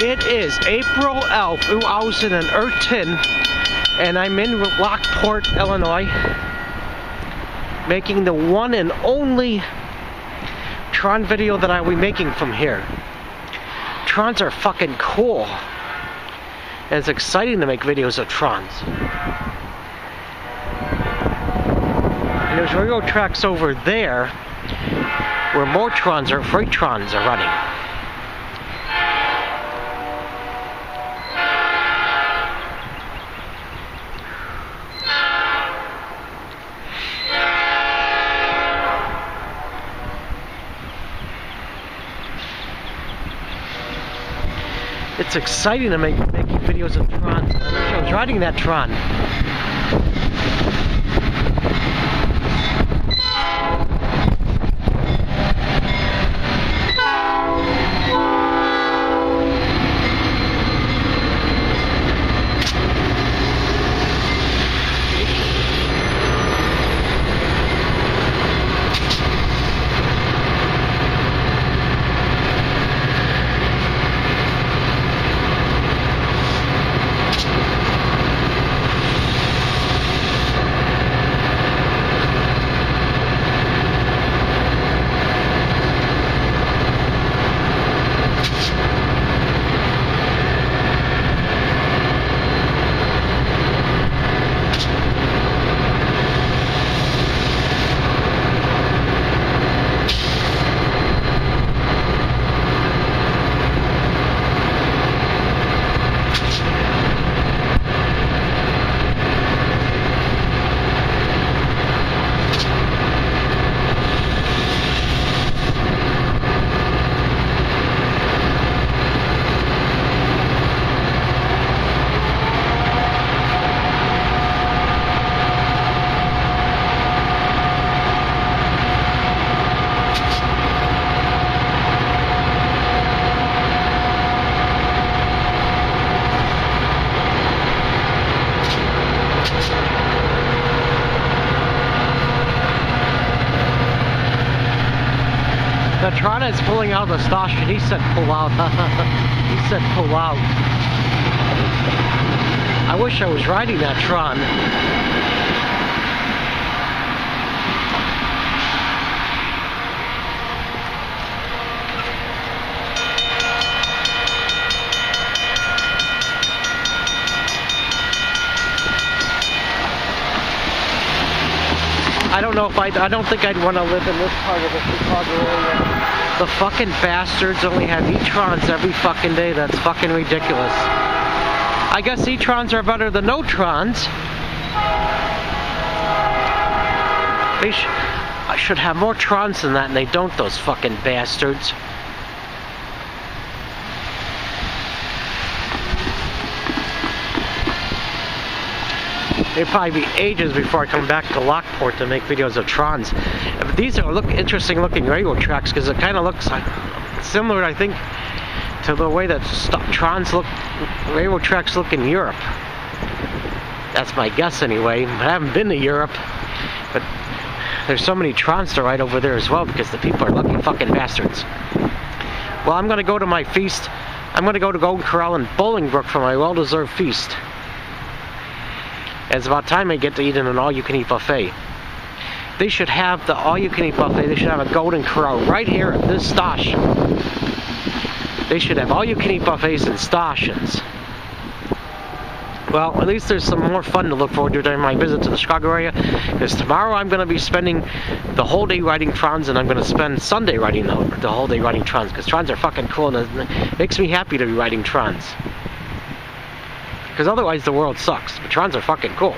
It is April 11th, 2013, and I'm in Lockport, Illinois, making the one and only Tron video that I'll be making from here. Trons are fucking cool, and it's exciting to make videos of Trons. And there's railroad tracks over there where more Trons or freight Trons are running. It's exciting to make videos of Trons. I wish I was riding that Tron. The Tron is pulling out of the station. He said pull out. He said pull out. I wish I was riding that Tron. I don't know if I don't think I'd want to live in this part of the Chicago area. The fucking bastards only have E-Trons every fucking day. That's fucking ridiculous. I guess E-Trons are better than no Trons. I should have more Trons than that, and they don't, those fucking bastards. It'll probably be ages before I come back to Lockport to make videos of Trons. But these are interesting looking railroad tracks because it kind of looks like similar, I think, to the way that Trons look, railroad tracks look in Europe. That's my guess anyway. I haven't been to Europe, but there's so many Trons to ride over there as well because the people are lucky fucking bastards. Well, I'm going to go to my feast. I'm going to go to Golden Corral in Bolingbrook for my well-deserved feast. It's about time I get to eat in an all-you-can-eat buffet. They should have the all-you-can-eat buffet. They should have a Golden Corral right here at this station. They should have all-you-can-eat buffets and stations. Well, at least there's some more fun to look forward to during my visit to the Chicago area. Because tomorrow I'm going to be spending the whole day riding Trons, and I'm going to spend Sunday riding the whole day riding Trons. Because Trons are fucking cool, and it makes me happy to be riding Trons. Because otherwise the world sucks. But Trons are fucking cool.